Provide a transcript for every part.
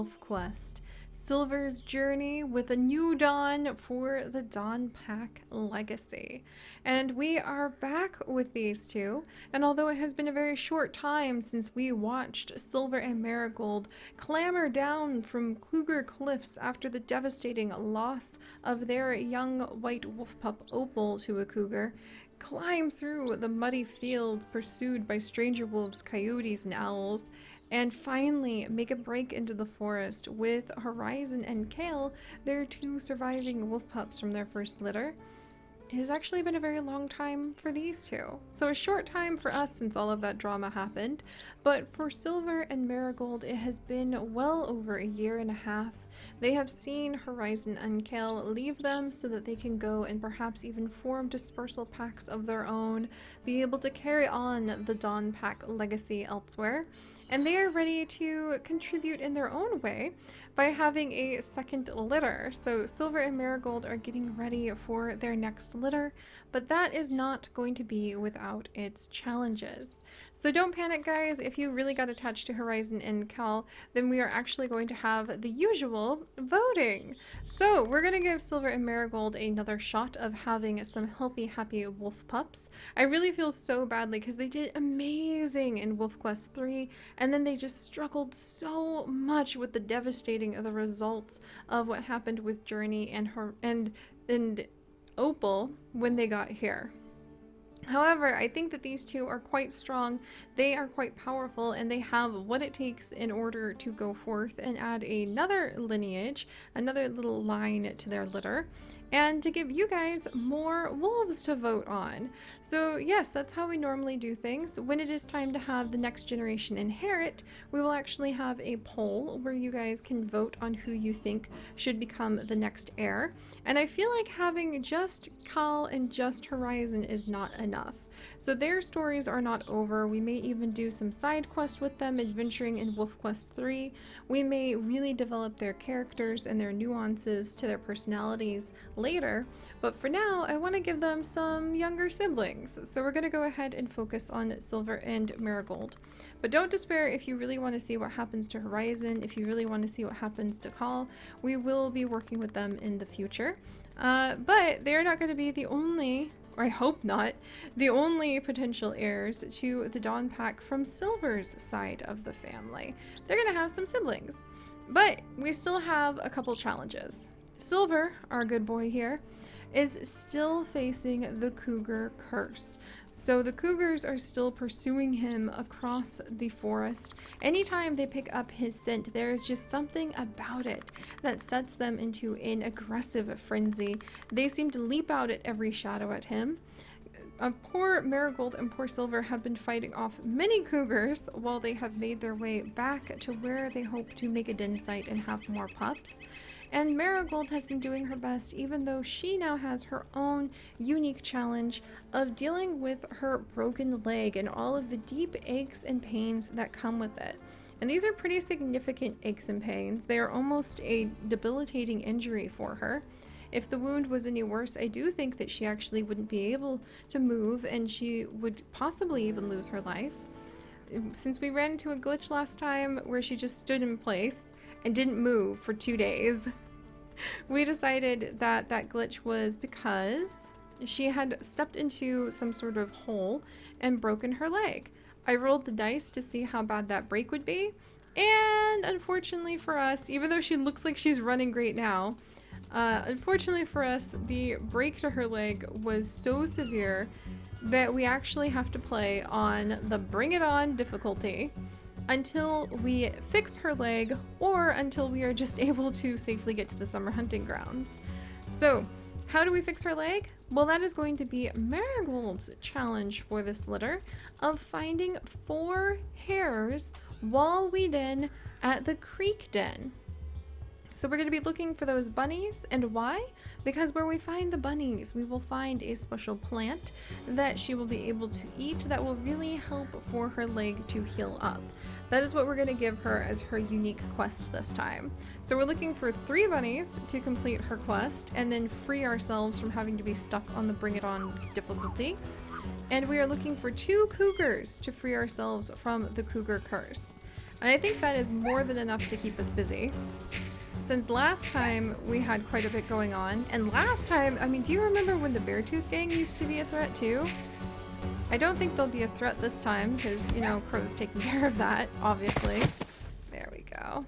Wolf Quest, Silver's journey with a new dawn for the Dawn Pack legacy. And we are back with these two, and although it has been a very short time since we watched Silver and Marigold clamber down from Cougar Cliffs after the devastating loss of their young white wolf pup Opal to a cougar, climb through the muddy fields pursued by stranger wolves, coyotes, and owls, and finally make a break into the forest with Horizon and Kale, their two surviving wolf pups from their first litter. It has actually been a very long time for these two. So a short time for us since all of that drama happened, but for Silver and Marigold it has been well over a year and a half. They have seen Horizon and Kale leave them so that they can go and perhaps even form dispersal packs of their own, be able to carry on the Dawn Pack legacy elsewhere. And they are ready to contribute in their own way by having a second litter. So Silver and Marigold are getting ready for their next litter, but that is not going to be without its challenges. So don't panic, guys. If you really got attached to Horizon and Cal, then we are actually going to have the usual voting. So we're going to give Silver and Marigold another shot of having some healthy, happy wolf pups. I really feel so badly because they did amazing in Wolf Quest 3, and then they just struggled so much with the devastating of the results of what happened with Journey and her and Opal when they got here. However, I think that these two are quite strong, they are quite powerful, and they have what it takes in order to go forth and add another lineage, another little line to their litter, and to give you guys more wolves to vote on. So yes, that's how we normally do things. When it is time to have the next generation inherit, we will actually have a poll where you guys can vote on who you think should become the next heir. And I feel like having just Cal and just Horizon is not enough. So their stories are not over. We may even do some side quest with them, adventuring in Wolf Quest 3. We may really develop their characters and their nuances to their personalities later, but for now I want to give them some younger siblings. So we're going to go ahead and focus on Silver and Marigold. But don't despair if you really want to see what happens to Horizon, if you really want to see what happens to Cal. We will be working with them in the future. But they're not going to be the only, or I hope not, the only potential heirs to the Dawn Pack from Silver's side of the family. They're going to have some siblings. But we still have a couple challenges. Silver, our good boy here, is still facing the cougar curse. So the cougars are still pursuing him across the forest. Anytime they pick up his scent, there is just something about it that sets them into an aggressive frenzy. They seem to leap out at every shadow at him. Poor Marigold and poor Silver have been fighting off many cougars while they have made their way back to where they hope to make a den site and have more pups. And Marigold has been doing her best, even though she now has her own unique challenge of dealing with her broken leg and all of the deep aches and pains that come with it. And these are pretty significant aches and pains. They are almost a debilitating injury for her. If the wound was any worse, I do think that she actually wouldn't be able to move, and she would possibly even lose her life. Since we ran into a glitch last time where she just stood in place and didn't move for 2 days, we decided that that glitch was because she had stepped into some sort of hole and broken her leg. I rolled the dice to see how bad that break would be, and unfortunately for us, even though she looks like she's running great now, unfortunately for us, the break to her leg was so severe that we actually have to play on the Bring It On difficulty until we fix her leg, or until we are just able to safely get to the summer hunting grounds. So how do we fix her leg? Well, that is going to be Marigold's challenge for this litter of finding 4 hares while we den at the creek den. So we're going to be looking for those bunnies, and why? Because where we find the bunnies, we will find a special plant that she will be able to eat that will really help for her leg to heal up. That is what we're going to give her as her unique quest this time. So we're looking for 3 bunnies to complete her quest and then free ourselves from having to be stuck on the Bring It On difficulty. And we are looking for 2 cougars to free ourselves from the cougar curse. And I think that is more than enough to keep us busy. Since last time we had quite a bit going on, and last time, I mean, do you remember when the Beartooth gang used to be a threat too? I don't think they'll be a threat this time because, you know, Crow's taking care of that, obviously. There we go.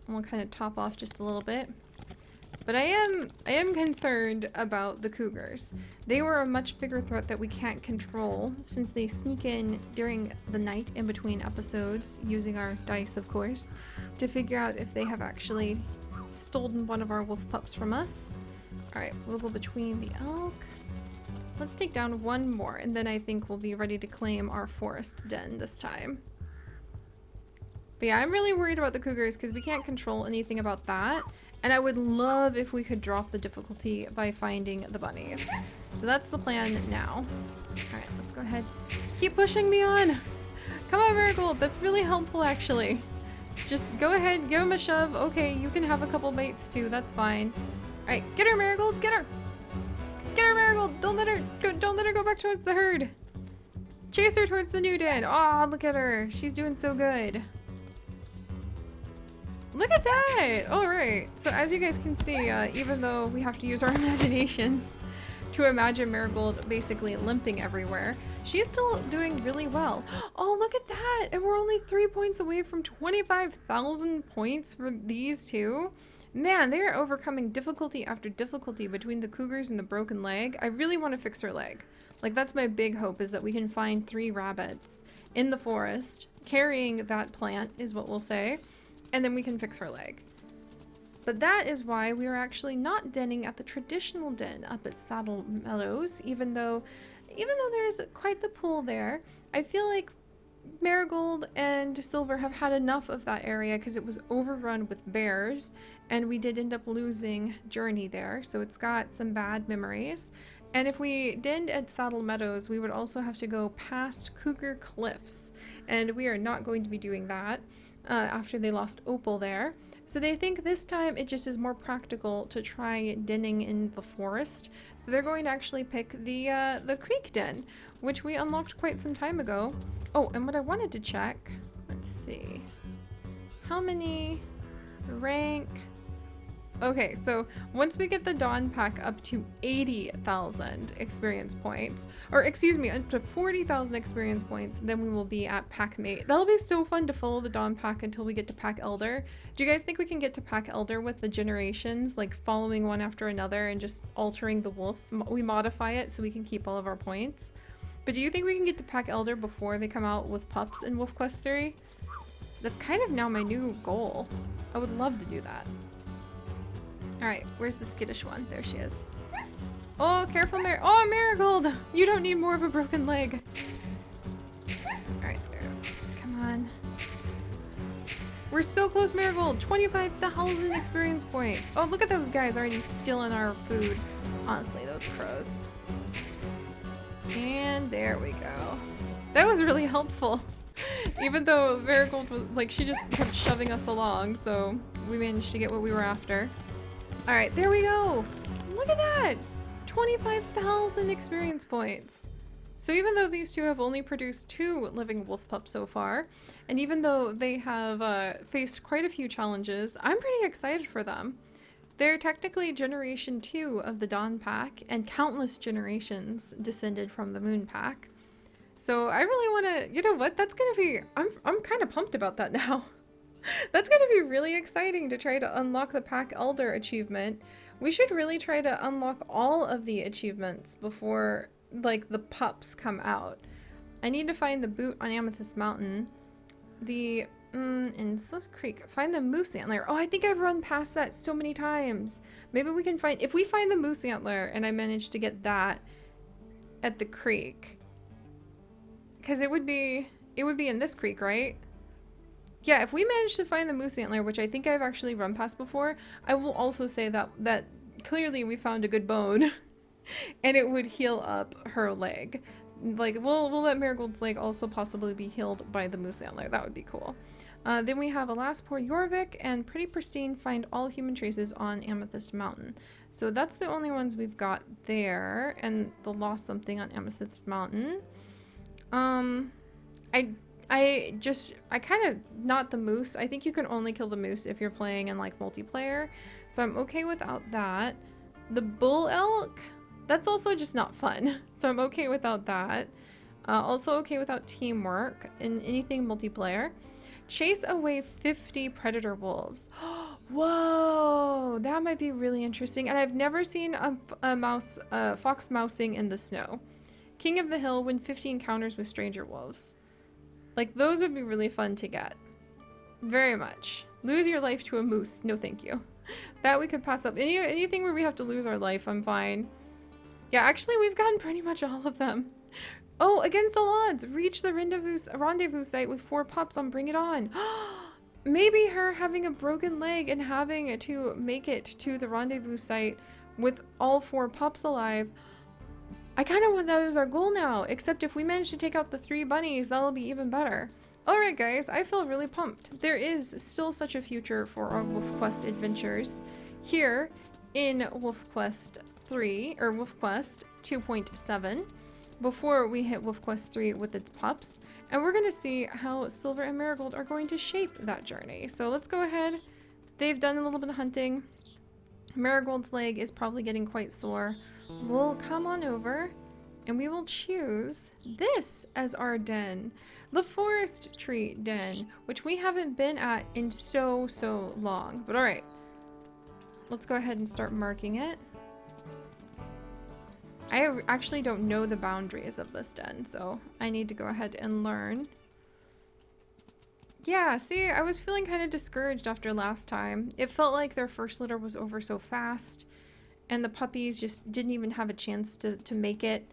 And we'll kind of top off just a little bit. But I am concerned about the cougars. They were a much bigger threat that we can't control since they sneak in during the night in between episodes, using our dice, of course, to figure out if they have actually stolen one of our wolf pups from us. Alright, we'll go between the elk. Let's take down one more, and then I think we'll be ready to claim our forest den this time. But yeah, I'm really worried about the cougars because we can't control anything about that. And I would love if we could drop the difficulty by finding the bunnies. So that's the plan now. Alright, let's go ahead. Keep pushing me on! Come on, Marigold! That's really helpful, actually. Just go ahead, give him a shove. Okay, you can have a couple bites too, that's fine. Alright, get her, Marigold! Get her! Get her, Marigold! Don't let her go back towards the herd! Chase her towards the new den! Aw, look at her! She's doing so good. Look at that! Alright, so as you guys can see, even though we have to use our imaginations to imagine Marigold basically limping everywhere, she's still doing really well. Oh, look at that! And we're only 3 points away from 25,000 points for these two. Man, they are overcoming difficulty after difficulty between the cougars and the broken leg. I really want to fix her leg. Like, that's my big hope, is that we can find 3 rabbits in the forest carrying that plant, is what we'll say. And then we can fix her leg. But that is why we are actually not denning at the traditional den up at Saddle Meadows, even though there is quite the pool there. I feel like Marigold and Silver have had enough of that area because it was overrun with bears, and we did end up losing Journey there, so it's got some bad memories. And if we denned at Saddle Meadows, we would also have to go past Cougar Cliffs, and we are not going to be doing that. After they lost Opal there. So they think this time it just is more practical to try denning in the forest. So they're going to actually pick the creek den, which we unlocked quite some time ago. Oh, and what I wanted to check, let's see. How many rank? Okay, so once we get the Dawn Pack up to 80,000 experience points, or excuse me, up to 40,000 experience points, then we will be at Pack Mate. That'll be so fun to follow the Dawn Pack until we get to Pack Elder. Do you guys think we can get to Pack Elder with the generations, like following one after another and just altering the wolf? We modify it so we can keep all of our points. But do you think we can get to Pack Elder before they come out with Pups in Wolf Quest 3? That's kind of now my new goal. I would love to do that. Alright, where's the skittish one? There she is. Oh, careful, oh, Marigold! You don't need more of a broken leg. Alright, there. Come on. We're so close, Marigold! 25,000 experience points! Oh, look at those guys already stealing our food. Honestly, those crows. And there we go. That was really helpful. Even though Marigold was, like, she just kept shoving us along, so we managed to get what we were after. Alright, there we go! Look at that! 25,000 experience points! So even though these two have only produced 2 living wolf pups so far, and even though they have faced quite a few challenges, I'm pretty excited for them. They're technically generation 2 of the Dawn Pack, and countless generations descended from the Moon Pack. So I really want to, you know what, that's gonna be, I'm kind of pumped about that now. That's gonna be really exciting to try to unlock the Pack Elder achievement. We should really try to unlock all of the achievements before, like, the pups come out. I need to find the boot on Amethyst Mountain. In Sleuth Creek, find the moose antler. Oh, I think I've run past that so many times. Maybe we can find, if we find the moose antler and I manage to get that at the creek. Because it would be in this creek, right? Yeah, if we manage to find the moose antler, which I think I've actually run past before, I will also say that clearly we found a good bone and it would heal up her leg. Like, we'll let Marigold's leg also possibly be healed by the moose antler. That would be cool. Then we have Alas Poor Jorvik and Pretty Pristine, find all human traces on Amethyst Mountain. So that's the only ones we've got there, and the Lost Something on Amethyst Mountain. I kind of, not the moose. I think you can only kill the moose if you're playing in like multiplayer. So I'm okay without that. The bull elk, that's also just not fun. So I'm okay without that. Also okay without teamwork in anything multiplayer. Chase away 50 predator wolves. Whoa, that might be really interesting. And I've never seen a fox mousing in the snow. King of the hill, win 50 encounters with stranger wolves. Like, those would be really fun to get. Very much. Lose your life to a moose. No, thank you. That we could pass up. Anything where we have to lose our life, I'm fine. Yeah, actually, we've gotten pretty much all of them. Oh, against all odds. Reach the rendezvous site with 4 pups on Bring It On. Maybe her having a broken leg and having to make it to the rendezvous site with all 4 pups alive. I kind of want that as our goal now, except if we manage to take out the 3 bunnies, that'll be even better. Alright guys, I feel really pumped. There is still such a future for our Wolf Quest adventures here in Wolf Quest 3, or Wolf Quest 2.7, before we hit Wolf Quest 3 with its pups. And we're going to see how Silver and Marigold are going to shape that journey. So let's go ahead. They've done a little bit of hunting. Marigold's leg is probably getting quite sore. We'll come on over and we will choose this as our den. The forest tree den, which we haven't been at in so long. But alright, let's go ahead and start marking it. I actually don't know the boundaries of this den, so I need to go ahead and learn. Yeah, see, I was feeling kind of discouraged after last time. It felt like their first litter was over so fast, and the puppies just didn't even have a chance to make it.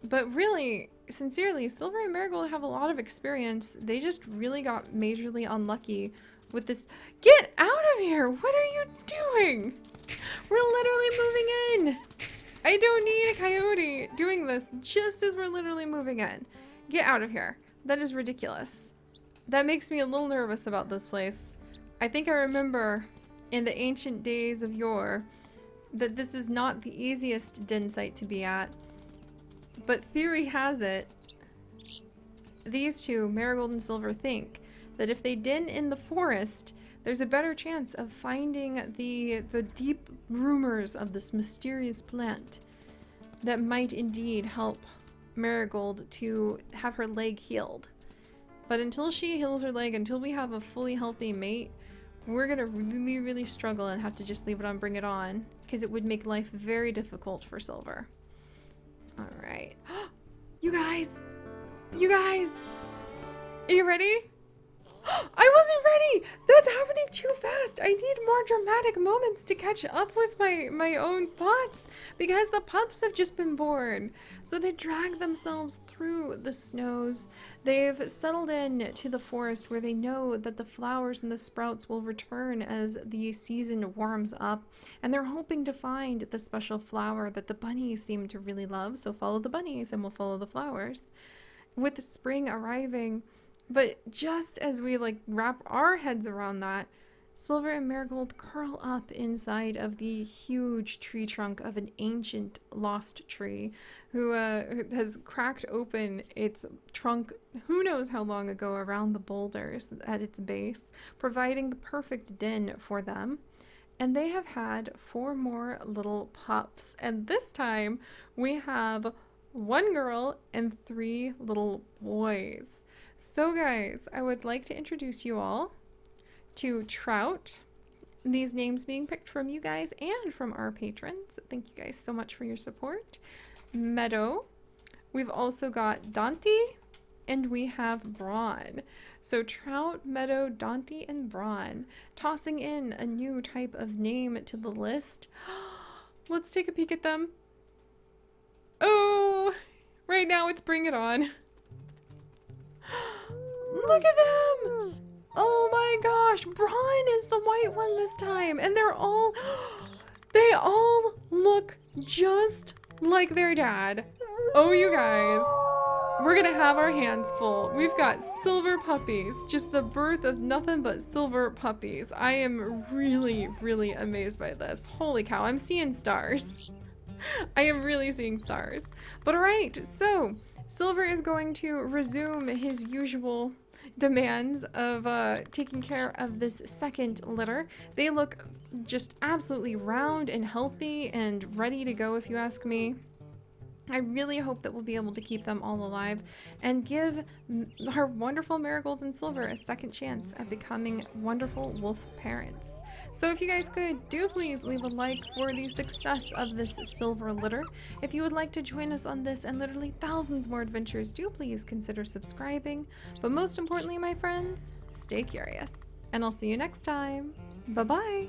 But really, sincerely, Silver and Marigold have a lot of experience. They just really got majorly unlucky with this. Get out of here! What are you doing? We're literally moving in! I don't need a coyote doing this just as we're literally moving in. Get out of here. That is ridiculous. That makes me a little nervous about this place. I think I remember in the ancient days of yore that this is not the easiest den site to be at. But theory has it, these two, Marigold and Silver, think that if they den in the forest, there's a better chance of finding the deep rumors of this mysterious plant that might indeed help Marigold to have her leg healed. But until she heals her leg, until we have a fully healthy mate, we're gonna really struggle and have to just leave it on Bring It On, because it would make life very difficult for Silver. Alright. You guys! You guys! Are you ready? I wasn't ready! That's happening too fast! I need more dramatic moments to catch up with my own thoughts, because the pups have just been born. So they drag themselves through the snows. They've settled in to the forest where they know that the flowers and the sprouts will return as the season warms up, and they're hoping to find the special flower that the bunnies seem to really love. So follow the bunnies and we'll follow the flowers. With spring arriving, but just as we like wrap our heads around that, Silver and Marigold curl up inside of the huge tree trunk of an ancient lost tree who has cracked open its trunk who knows how long ago around the boulders at its base, providing the perfect den for them. And they have had 4 more little pups. And this time we have 1 girl and 3 little boys. So guys, I would like to introduce you all to Trout. These names being picked from you guys and from our patrons. Thank you guys so much for your support. Meadow. We've also got Dante and we have Brawn. So Trout, Meadow, Dante, and Brawn. Tossing in a new type of name to the list. Let's take a peek at them. Oh, right now it's Bring It On. Look at them! Oh my gosh, Braun is the white one this time, and they all look just like their dad. Oh, you guys, we're gonna have our hands full. We've got silver puppies, just the birth of nothing but silver puppies. I am really amazed by this. Holy cow, I'm seeing stars. I am really seeing stars. But all right, so Silver is going to resume his usual demands of taking care of this second litter. They look just absolutely round and healthy and ready to go, if you ask me. I really hope that we'll be able to keep them all alive and give our wonderful Marigold and Silver a second chance at becoming wonderful wolf parents. So if you guys could, do please leave a like for the success of this silver litter. If you would like to join us on this and literally thousands more adventures, do please consider subscribing. But most importantly, my friends, stay curious. And I'll see you next time. Bye-bye!